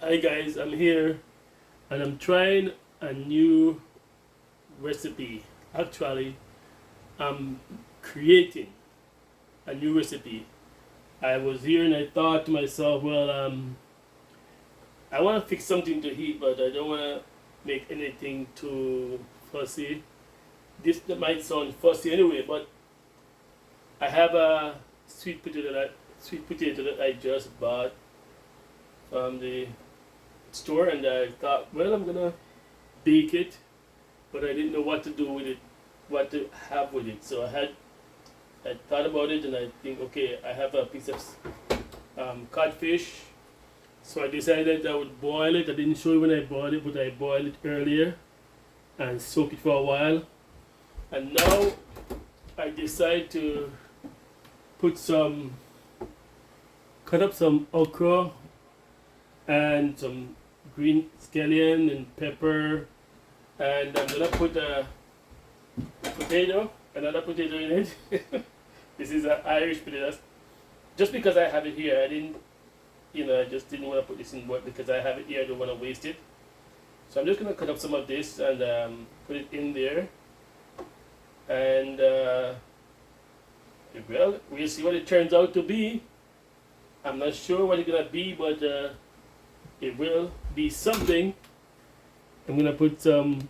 Hi guys, I'm here and I'm trying a new recipe. Actually, I'm creating a new recipe. I was here and I thought to myself, I want to fix something to eat, but I don't want to make anything too fussy. This that might sound fussy anyway, but I have a sweet potato that I just bought from the store, and I thought, well, I'm gonna bake it, but I didn't know what to do with it, what to have with it. So I thought about it, and I think, okay, I have a piece of codfish. So I decided I would boil it. I didn't show you when I boiled it, but I boiled it earlier and soak it for a while. And now I decide to put some, cut up some okra and some green scallion and pepper, and I'm gonna put a potato, another potato in it. This is an Irish potato. Just because I have it here, I didn't, I just didn't want to put this in work because I have it here. I don't want to waste it. So I'm just gonna cut up some of this and put it in there, and well, we'll see what it turns out to be. I'm not sure what it's gonna be, but it will be something. I'm gonna put some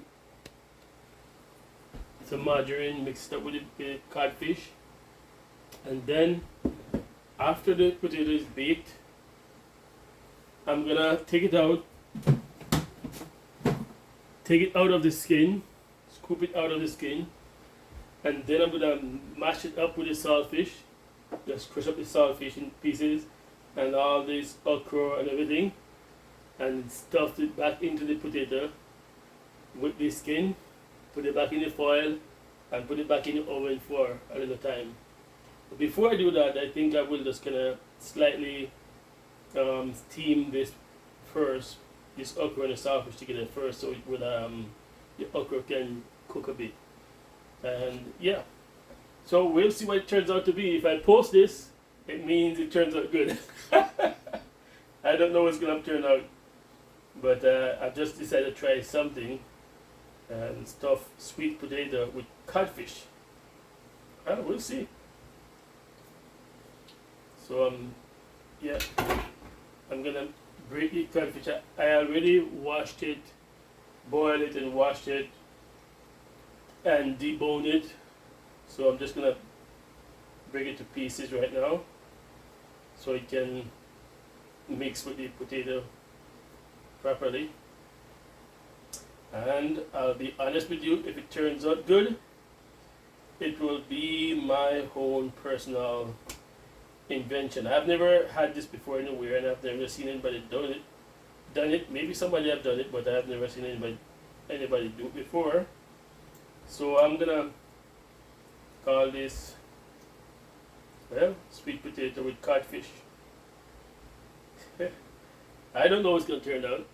margarine mixed up with the codfish, and then after the potato is baked, I'm gonna take it out of the skin, scoop it out of the skin, and then I'm gonna mash it up with the saltfish. Just crush up the saltfish in pieces and all this okra and everything, and stuff it back into the potato with the skin, put it back in the foil, and put it back in the oven for a little time. But before I do that, I think I will just kind of slightly steam this first, this okra and the saltfish together first, so it will the okra can cook a bit. And yeah, so we'll see what it turns out to be. If I post this, it means it turns out good. I don't know what's gonna turn out, but I've just decided to try something and stuff sweet potato with codfish. We'll see. So yeah, I'm gonna break the codfish. I already washed it, boiled it, and washed it, and debone it. So I'm just gonna break it to pieces right now, so it can mix with the potato properly. And I'll be honest with you, if it turns out good, it will be my own personal invention. I've never had this before anywhere, and I've never seen anybody done it. Maybe somebody have done it, but I've never seen anybody do it before. So I'm gonna call this, well, sweet potato with codfish. I don't know how it's gonna turn out.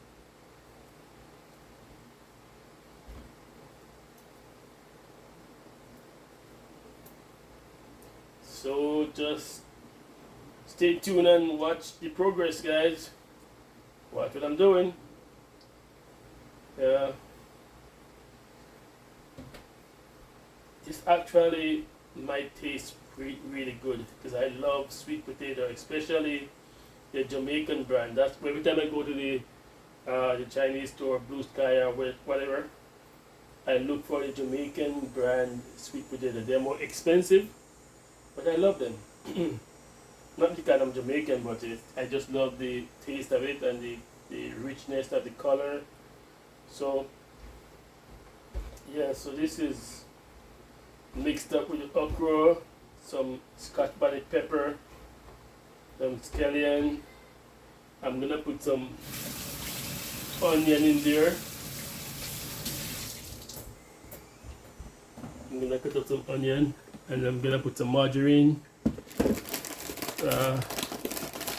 So just stay tuned and watch the progress, guys. Watch what I'm doing. This actually might taste really good because I love sweet potato, especially the Jamaican brand. That's every time I go to the Chinese store, Blue Sky or whatever, I look for the Jamaican brand sweet potato. They're more expensive, but I love them. Not because I'm Jamaican, but I just love the taste of it and the richness of the color. So yeah, so this is mixed up with the okra, some scotch bonnet pepper, some scallion. I'm gonna put some onion in there. I'm gonna cut up some onion, and I'm gonna put some margarine,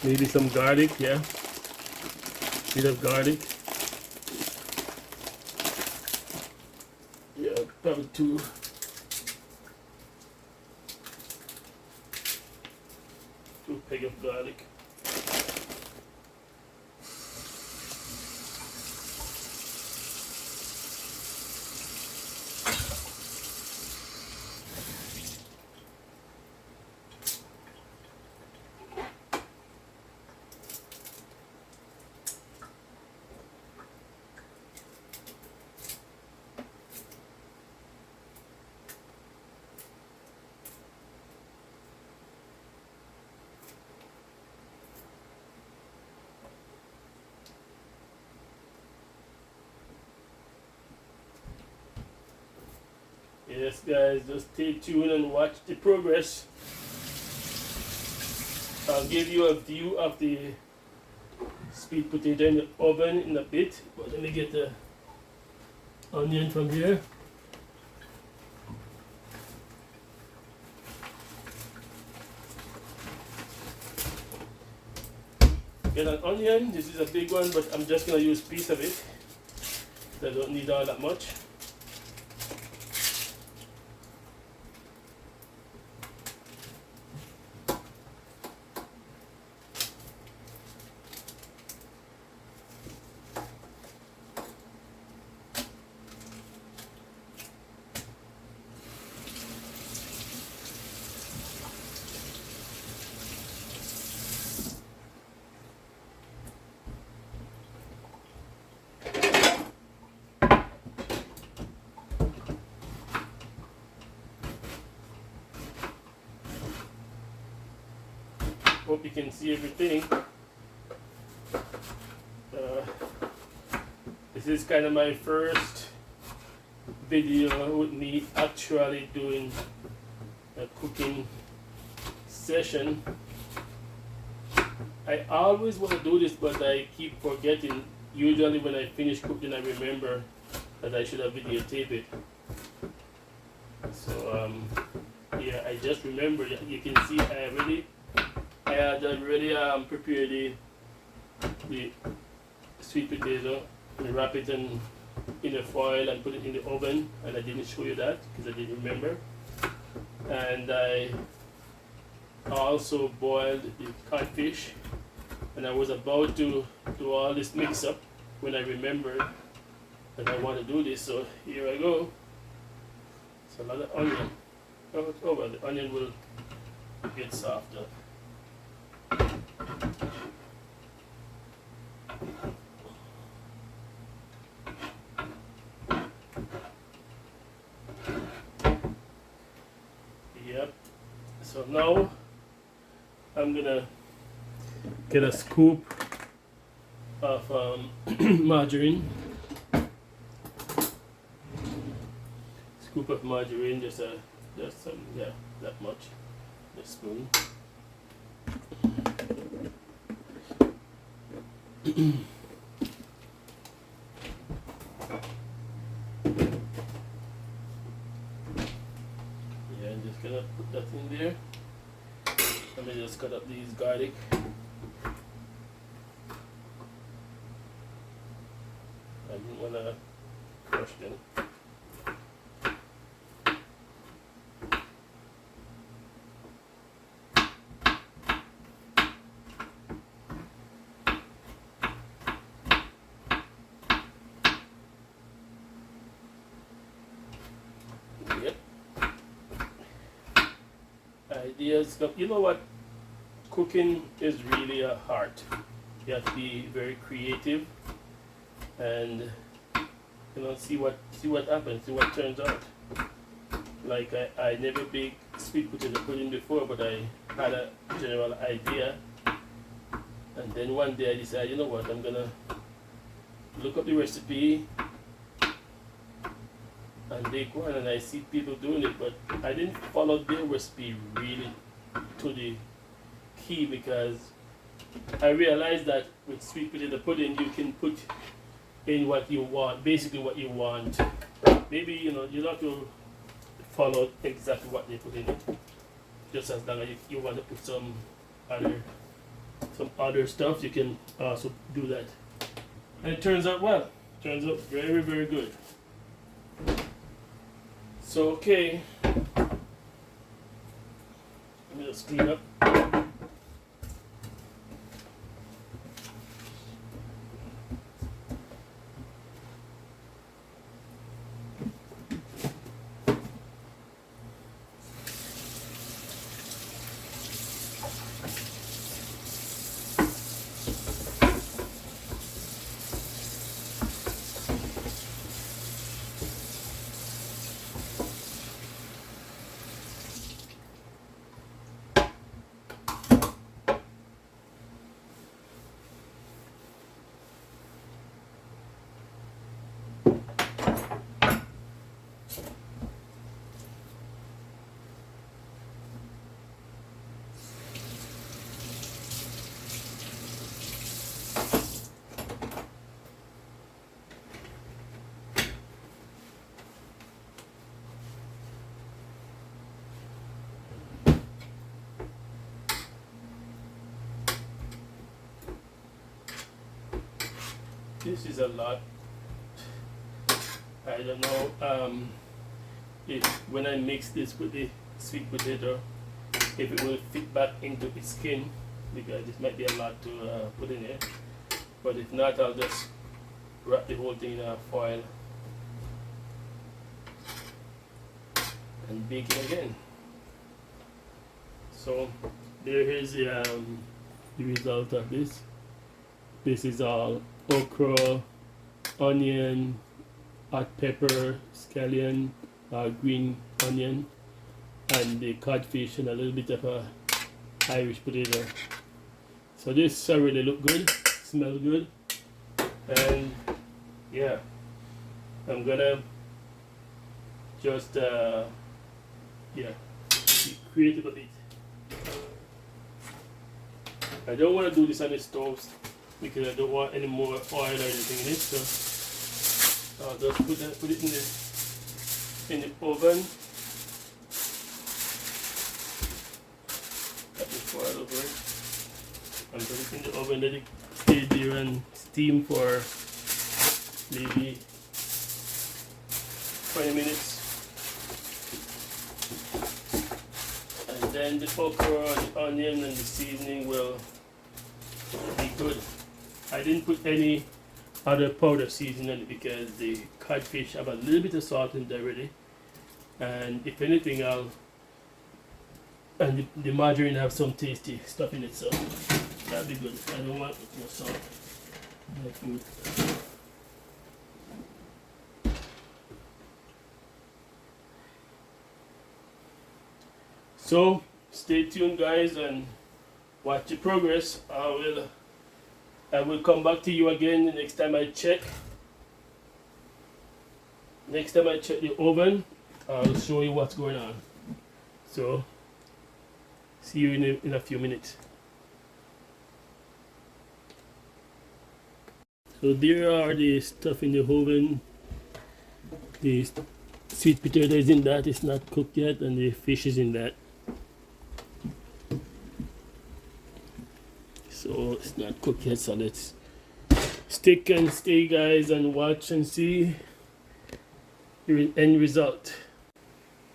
maybe some garlic, yeah, bit of garlic, yeah, probably two peg of garlic. Yes, guys, just stay tuned and watch the progress. I'll give you a view of the sweet potato in the oven in a bit, but let me get the onion from here. Get an onion. This is a big one, but I'm just gonna use a piece of it. I don't need all that much. Hope you can see everything. This is kind of my first video with me actually doing a cooking session. I always want to do this, but I keep forgetting. Usually when I finish cooking, I remember that I should have videotaped it. So yeah, I just remember. You can see I had already prepared the sweet potato and wrap it in a foil and put it in the oven, and I didn't show you that because I didn't remember. And I also boiled the codfish, and I was about to do all this mix up when I remembered that I want to do this. So here I go. It's a lot of onion. Oh well, the onion will get softer. Yep. So now I'm gonna get a scoop of margarine. Scoop of margarine, just some, yeah, that much. A spoon. Yeah, I'm just gonna put that in there. Let me just cut up these garlic. I didn't wanna crush them. Yep. Ideas. You know what? Cooking is really a art. You have to be very creative, and see what happens, see what turns out. Like I never baked sweet potato pudding before, but I had a general idea, and then one day I decided, you know what, I'm gonna look up the recipe and bake one, and I see people doing it, but I didn't follow their recipe really to the key, because I realized that with sweet potato pudding you can put in what you want, basically what you want. Maybe you don't have to follow exactly what they put in it, just as long as you want to put some other stuff, you can also do that, and it turns out well. Turns out very, very good. So okay, let me just clean up. This is a lot. I don't know if when I mix this with the sweet potato, if it will fit back into its skin, because this might be a lot to put in here. But if not, I'll just wrap the whole thing in a foil and bake it again. So there is the result of this. This is all okra, onion, hot pepper, scallion, green onion, and the codfish and a little bit of a Irish potato. So this really look good, smell good, and yeah, I'm gonna just yeah, be creative a bit. I don't want to do this on the stove because I don't want any more oil or anything in it. So I'll just put it in the oven. Got the foil over it. And put it in the oven, let it stay there and steam for maybe 20 minutes. And then the okra, the onion and the seasoning will be good. I didn't put any other powder seasoning because the codfish have a little bit of salt in there already. And if anything, and the margarine have some tasty stuff in it, so that'll be good. I don't want more salt in my food. So stay tuned, guys, and watch the progress. I will come back to you again the next time I check. Next time I check the oven, I'll show you what's going on. So see you in a few minutes. So there are the stuff in the oven. The sweet potato is in that, it's not cooked yet, and the fish is in that. So it's not cooked yet, so let's stick and stay, guys, and watch and see the end result.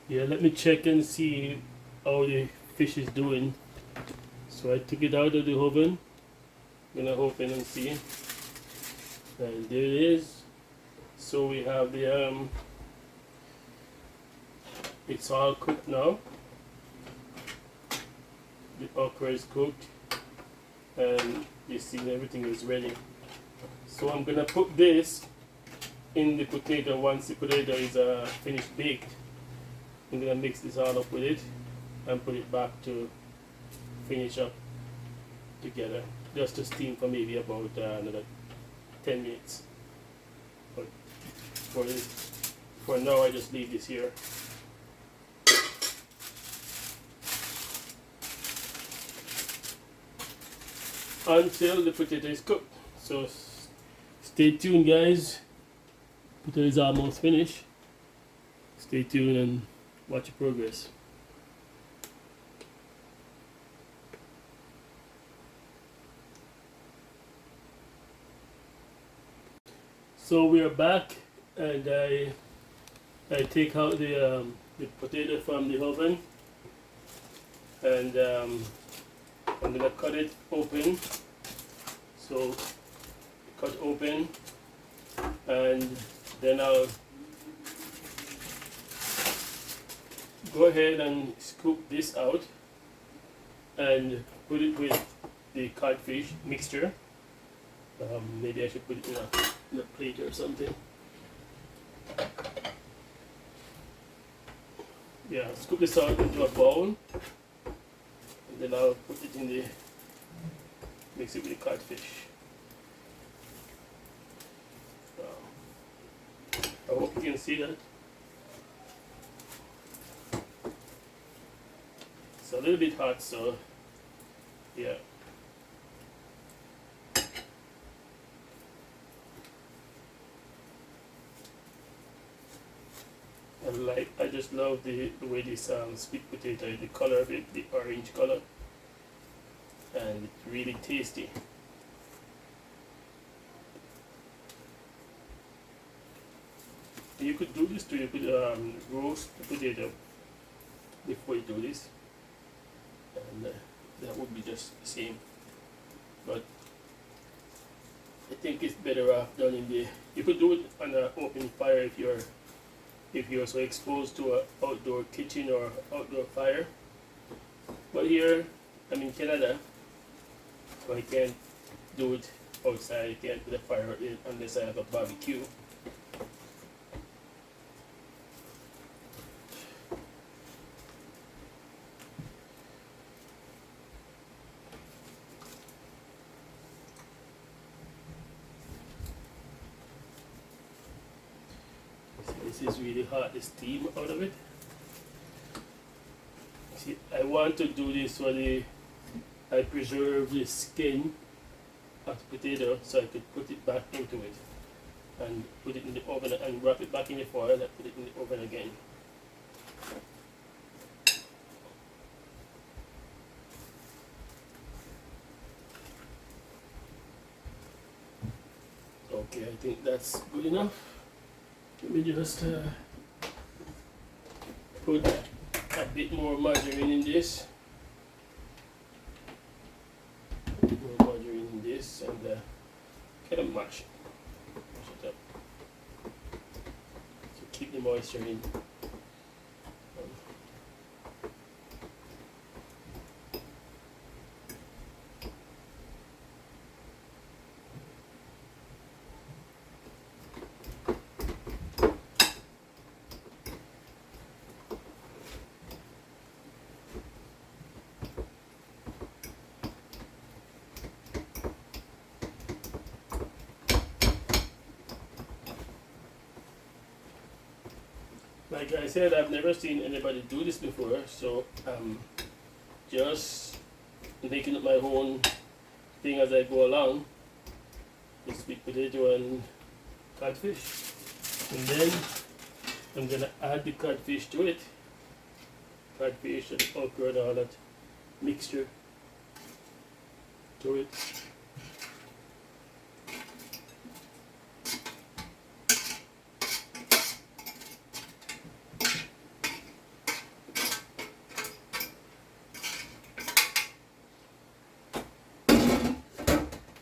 Yeah, let me check and see how the fish is doing. So I took it out of the oven. I'm gonna open and see. And there it is. So we have the it's all cooked now. The okra is cooked, and you see everything is ready. So I'm gonna put this in the potato once the potato is finished baked. I'm gonna mix this all up with it and put it back to finish up together, just to steam for maybe about another 10 minutes. But for now, I just leave this here. Until the potato is cooked. So stay tuned, guys. Potato is almost finished. Stay tuned and watch the progress. So we are back, and I take out the potato from the oven, and I'm gonna cut it open. So cut open, and then I'll go ahead and scoop this out and put it with the codfish mixture. Maybe I should put it in a plate or something. Yeah, scoop this out into a bowl, and then I'll put it in the mix it with the codfish. I hope you can see that. It's a little bit hot, so yeah. I just love the way this sweet potato, the color of it, the orange color, and it's really tasty. You could do this too. You could roast the potato before you do this, and that would be just the same. But I think it's better off done in the. You could do it on an open fire if you're so exposed to an outdoor kitchen or outdoor fire. But here, I'm in Canada, so I can't do it outside. I can't put a fire in unless I have a barbecue. This is really hot, the steam out of it. See, I want to do this so I preserve the skin of the potato so I could put it back into it and put it in the oven and wrap it back in the foil and put it in the oven again. Okay, I think that's good enough. Let me just put a bit more margarine in this. A bit more margarine in this and kind of mash it up. So keep the moisture in. Like I said, I've never seen anybody do this before, so I'm just making up my own thing as I go along. The sweet potato and codfish. And then I'm gonna add the codfish to it. Codfish and okra and all that mixture to it.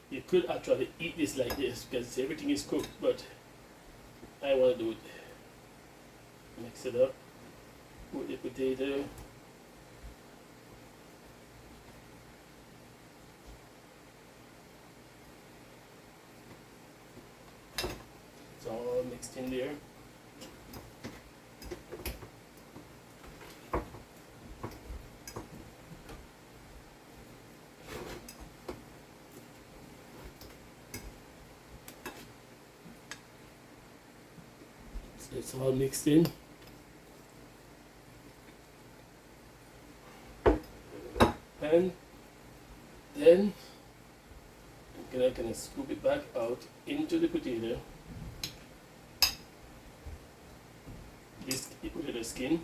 You could actually eat this like this because everything is cooked, but I want to do it. Mix it up with the potato. It's all mixed in there. It's all mixed in. And then I'm gonna scoop it back out into the potato. This potato skin.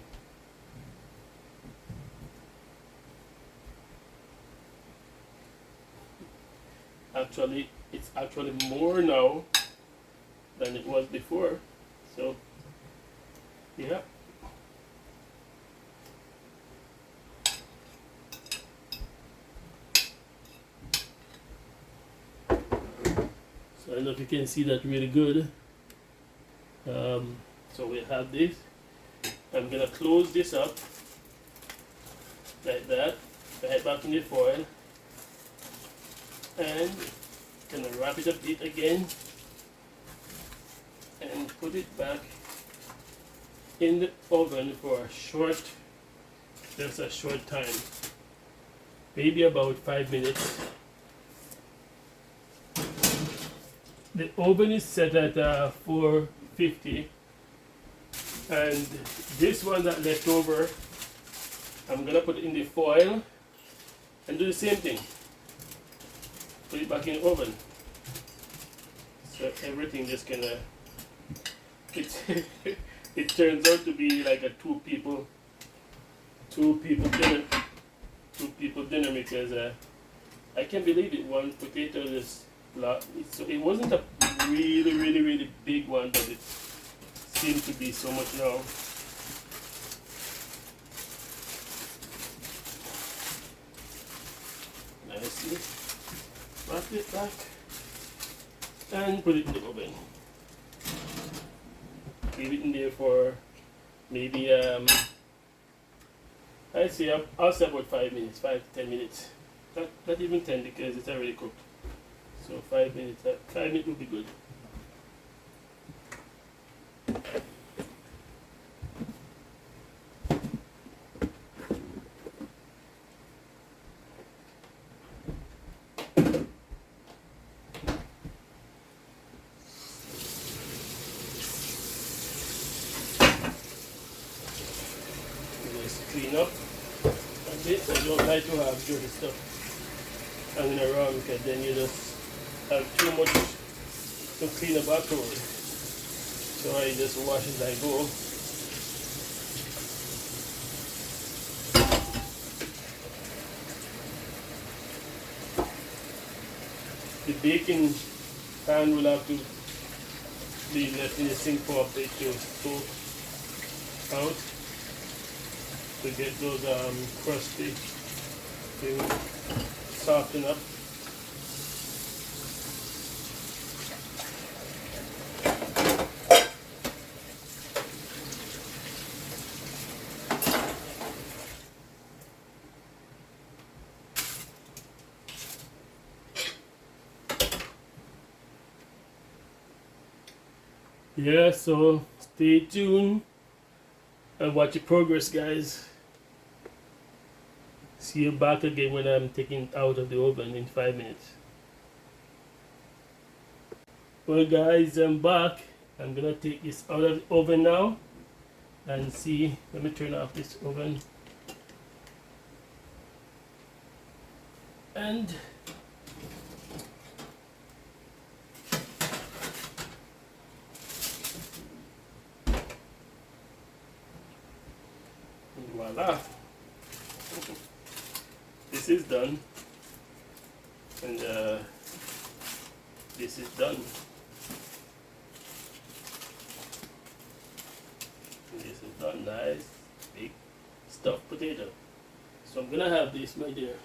Actually, it's actually more now than it was before. So, yeah. So I don't know if you can see that really good. So we have this. I'm gonna close this up like that, right back in the foil, and gonna wrap it up it again and put it back in the oven for just a short time, maybe about 5 minutes. The oven is set at 450, and this one that left over, I'm gonna put it in the foil and do the same thing. Put it back in the oven. So everything just gonna it turns out to be like a two people dinner because I can't believe it. One potato just so it wasn't a really big one, but it's seem to be so much now. Nicely. Wrap it back and put it in the oven. Leave it in there for maybe I'll say about 5 minutes, 5 to 10 minutes. Not even 10 because it's already cooked. So 5 minutes, 5 minutes will be good. Just clean up a bit. I don't like to have dirty stuff hanging around because then you just have too much to clean up afterwards. So I just wash as I go. The baking pan will have to be left in the sink for a bit to soak out to get those crusty things soften up. Yeah, so stay tuned and watch your progress, guys. See you back again when I'm taking it out of the oven in 5 minutes. Well guys, I'm back. I'm gonna take this out of the oven now and see. Let me turn off this oven. And voila, this is done, and this is done. And this is done. Nice big stuffed potato. So I'm gonna have this, my dear.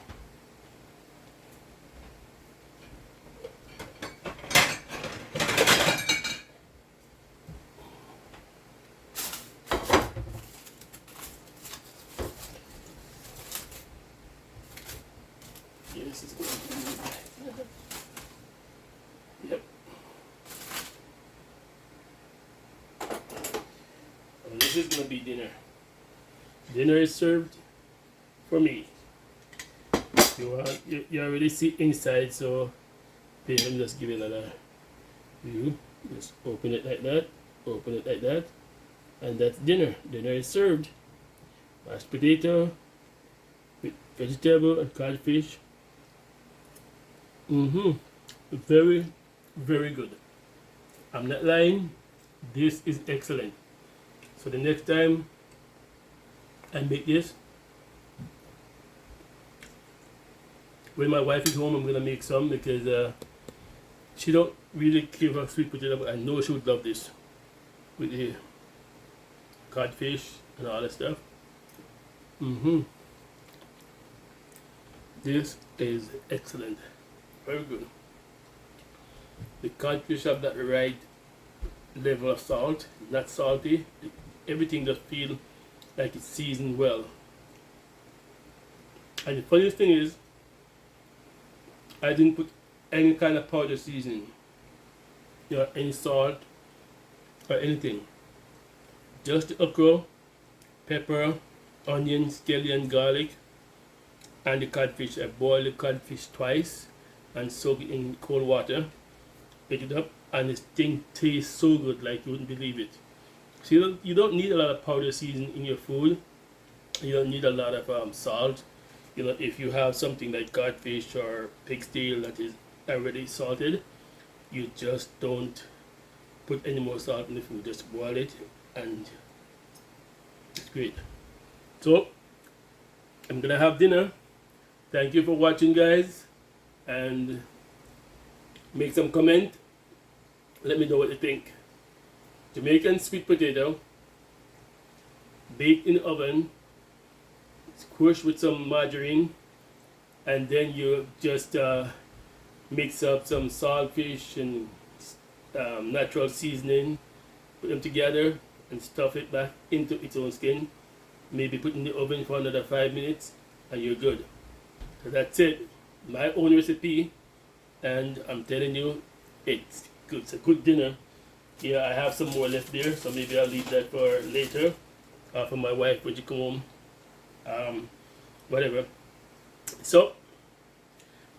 This is going to be, yep. And this is going to be dinner. Dinner is served for me. You already see inside, so here, let me just give it another view. Just open it like that, open it like that, and that's dinner. Dinner is served. Mashed potato with vegetable and codfish. Very, very good. I'm not lying. This is excellent. So the next time I make this, when my wife is home, I'm gonna make some because she don't really care for sweet potato, but I know she would love this with the codfish and all that stuff. This is excellent. Very good. The codfish have that right level of salt, not salty. Everything just feels like it's seasoned well. And the funniest thing is, I didn't put any kind of powder seasoning, any salt or anything. Just the okra, pepper, onion, scallion, garlic, and the codfish. I boiled the codfish twice and soak it in cold water, pick it up, and this thing tastes so good like you wouldn't believe it. So you don't need a lot of powder seasoning in your food. You don't need a lot of salt. If you have something like codfish or pig's tail that is already salted, you just don't put any more salt in the food. Just boil it and it's great. So I'm gonna have dinner. Thank you for watching, guys, and make some comment. Let me know what you think. Jamaican sweet potato, baked in the oven, squish with some margarine, and then you just mix up some saltfish and natural seasoning, put them together and stuff it back into its own skin. Maybe put in the oven for another 5 minutes and you're good. So that's it. My own recipe, and I'm telling you, it's good. It's a good dinner. Yeah, I have some more left there, so maybe I'll leave that for later. For my wife when she come home. Whatever. So,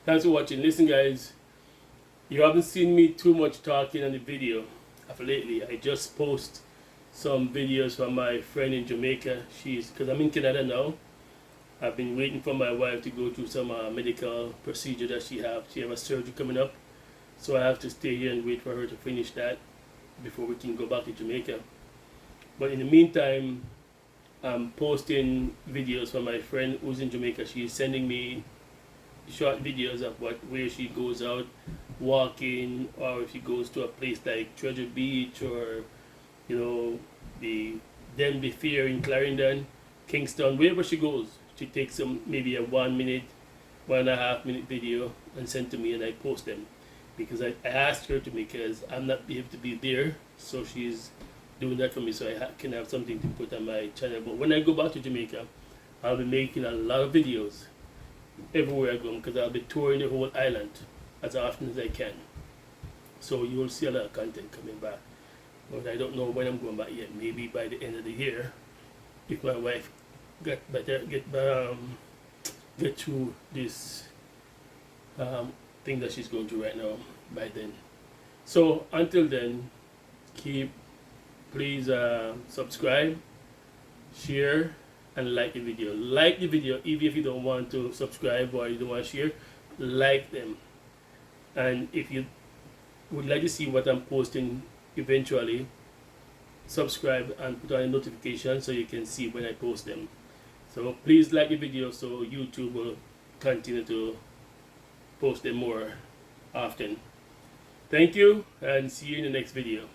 thanks for watching. Listen, guys, you haven't seen me too much talking on the video of lately. I just post some videos from my friend in Jamaica. Because I'm in Canada now. I've been waiting for my wife to go through some medical procedure that she have. She have a surgery coming up, so I have to stay here and wait for her to finish that before we can go back to Jamaica. But in the meantime, I'm posting videos from my friend who's in Jamaica. She's sending me short videos of where she goes out walking, or if she goes to a place like Treasure Beach, or the Denby Fair in Clarendon, Kingston, wherever she goes. She takes maybe a 1 minute, 1.5 minute video and send to me, and I post them because I asked her to, because I'm not able to be there, so she's doing that for me so I can have something to put on my channel. But when I go back to Jamaica, I'll be making a lot of videos everywhere I go, because I'll be touring the whole island as often as I can. So you'll see a lot of content coming back. But I don't know when I'm going back yet. Maybe by the end of the year, if my wife get through this thing that she's going through right now by then. So until then, please subscribe, share, and like the video. Like the video even if you don't want to subscribe or you don't want to share. Like them. And if you would like to see what I'm posting eventually, subscribe and put on a notification so you can see when I post them. So please like the video so YouTube will continue to post them more often. Thank you, and see you in the next video.